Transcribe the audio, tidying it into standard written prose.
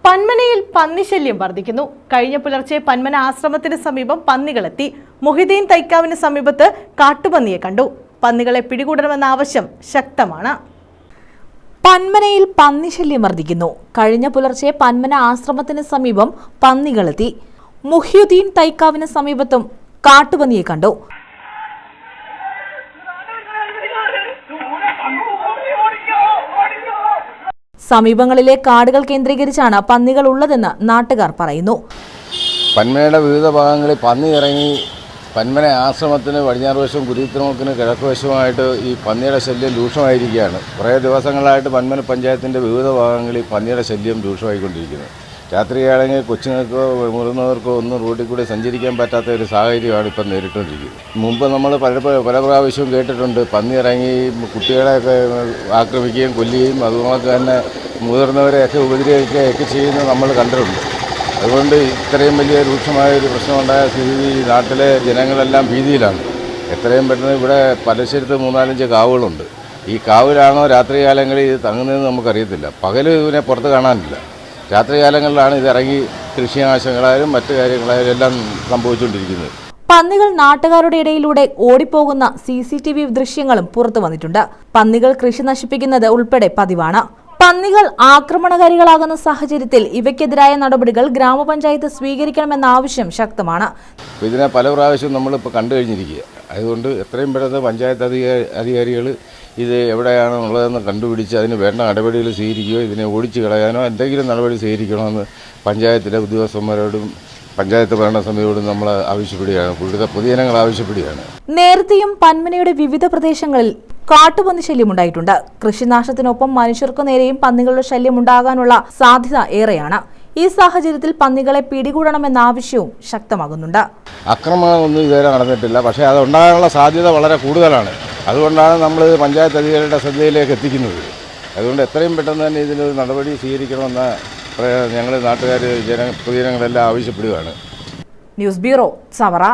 പന്മനയിൽ പന്നിശല്യം വർദ്ധിക്കുന്നു. കഴിഞ്ഞ പുലർച്ചെ പന്മന ആശ്രമത്തിന് സമീപം പന്നികളെത്തി. മൊഹിദ്ദീൻ തൈക്കാവിന് സമീപത്ത് കാട്ടുപന്നിയെ കണ്ടു. പന്നികളെ പിടികൂടണമെന്ന ആവശ്യം ശക്തമാണ്. പന്മനയിൽ പന്നിശല്യം വർദ്ധിക്കുന്നു. കഴിഞ്ഞ പുലർച്ചെ പന്മന ആശ്രമത്തിന് സമീപം പന്നികളെത്തി. മുഹ്യുദ്ദീൻ തൈക്കാവിന് സമീപത്തും കാട്ടുപന്നിയെ കണ്ടു. സമീപങ്ങളിലെ കാടുകൾ കേന്ദ്രീകരിച്ചാണ് പന്നികൾ ഉള്ളതെന്ന് നാട്ടുകാർ പറയുന്നു. പന്മനയുടെ വിവിധ ഭാഗങ്ങളിൽ പന്നി ഇറങ്ങി പന്മന ആശ്രമത്തിന് പടിഞ്ഞാറ് വശവും കുരിയത്തുമുക്കിന് കിഴക്ക് വശവുമായിട്ട് ഈ പന്നിയുടെ ശല്യം രൂക്ഷമായിരിക്കുകയാണ്. കുറേ ദിവസങ്ങളായിട്ട് പന്മന പഞ്ചായത്തിൻ്റെ വിവിധ ഭാഗങ്ങളിൽ പന്നിയുടെ ശല്യം രൂക്ഷമായിക്കൊണ്ടിരിക്കുന്നത്. രാത്രിയാണെങ്കിൽ കൊച്ചുങ്ങൾക്കോ മുതിർന്നവർക്കോ ഒന്നും റോഡിൽ കൂടെ സഞ്ചരിക്കാൻ പറ്റാത്ത ഒരു സാഹചര്യമാണ് ഇപ്പം നേരിട്ടുകൊണ്ടിരിക്കുന്നത്. മുമ്പ് നമ്മൾ പല പ്രാവശ്യവും കേട്ടിട്ടുണ്ട് പന്നി ഇറങ്ങി കുട്ടികളെയൊക്കെ ആക്രമിക്കുകയും കൊല്ലുകയും അതുപോലെ തന്നെ മുതിർന്നവരെയൊക്കെ ഉപദ്രവിക്കുകയൊക്കെ ചെയ്യുന്നത് നമ്മൾ കണ്ടിട്ടുണ്ട്. അതുകൊണ്ട് ഇത്രയും വലിയ രൂക്ഷമായ ഒരു പ്രശ്നമുണ്ടായ സ്ഥിതി നാട്ടിലെ ജനങ്ങളെല്ലാം ഭീതിയിലാണ്. എത്രയും പെട്ടെന്ന് ഇവിടെ പലശരത്ത് 3-4 കാവുകളുണ്ട്. ഈ കാവിലാണോ രാത്രികാലങ്ങളിൽ ഇത് തങ്ങുന്നതെന്ന് നമുക്കറിയത്തില്ല. പകൽ ഇതിനെ പുറത്ത് കാണാനില്ല. രാത്രികാലങ്ങളിലാണ് ഇത് ഇറങ്ങി കൃഷിനാശങ്ങളായാലും മറ്റു കാര്യങ്ങളായാലും എല്ലാം സംഭവിച്ചുകൊണ്ടിരിക്കുന്നത്. പന്നികൾ നാട്ടുകാരുടെ ഇടയിലൂടെ ഓടിപ്പോകുന്ന CCTV ദൃശ്യങ്ങളും പുറത്തു വന്നിട്ടുണ്ട്. പന്നികൾ കൃഷി നശിപ്പിക്കുന്നത് ഉൾപ്പെടെ പതിവാണ്. പന്നികൾ ആക്രമണകാരികളാകുന്ന സാഹചര്യത്തിൽ ഇവയ്ക്കെതിരായ നടപടികൾ ഗ്രാമപഞ്ചായത്ത് സ്വീകരിക്കണമെന്ന ആവശ്യം ശക്തമാണ്. ഇതിനെ പല പ്രാവശ്യവും നമ്മളിപ്പോൾ കണ്ടു കഴിഞ്ഞിരിക്കുക. അതുകൊണ്ട് എത്രയും പെട്ടെന്ന് പഞ്ചായത്ത് അധികാരികൾ ഇത് എവിടെയാണ് ഉള്ളതെന്ന് കണ്ടുപിടിച്ച് അതിന് വേണ്ട നടപടികൾ സ്വീകരിക്കുകയോ ഇതിനെ ഓടിച്ചു കളയാനോ എന്തെങ്കിലും നടപടി സ്വീകരിക്കണമെന്ന് പഞ്ചായത്തിലെ ഉദ്യോഗസ്ഥന്മാരോടും പഞ്ചായത്ത് ഭരണസമിതിയോടും നമ്മൾ ആവശ്യപ്പെടുകയാണ്. പൊതുജനങ്ങൾ ആവശ്യപ്പെടുകയാണ്. നേരത്തെയും പന്മനയുടെ വിവിധ പ്രദേശങ്ങളിൽ കാട്ടുപന്നി ശല്യമുണ്ടായിട്ടുണ്ട്. കൃഷിനാശത്തിനൊപ്പം മനുഷ്യർക്കു നേരെയും പന്നികളുടെ ശല്യം ഉണ്ടാകാനുള്ള സാധ്യത ഏറെയാണ്. ഈ സാഹചര്യത്തിൽ പന്നികളെ പിടികൂടണമെന്ന ആവശ്യവും ശക്തമാകുന്നുണ്ട്. ആക്രമണമൊന്നും ഇതുവരെ നടന്നിട്ടില്ല, പക്ഷേ അതുണ്ടാകാനുള്ള സാധ്യത വളരെ കൂടുതലാണ്. അതുകൊണ്ടാണ് നമ്മൾ പഞ്ചായത്ത് അധികാരികളുടെ ശ്രദ്ധയിലേക്ക് എത്തിക്കുന്നത്. അതുകൊണ്ട് എത്രയും പെട്ടെന്ന് തന്നെ ഇതിനൊരു നടപടി സ്വീകരിക്കണമെന്ന് ഞങ്ങൾ നാട്ടുകാർ പൊതുജനങ്ങളെല്ലാം ആവശ്യപ്പെടുകയാണ്. News bureau, Chavara.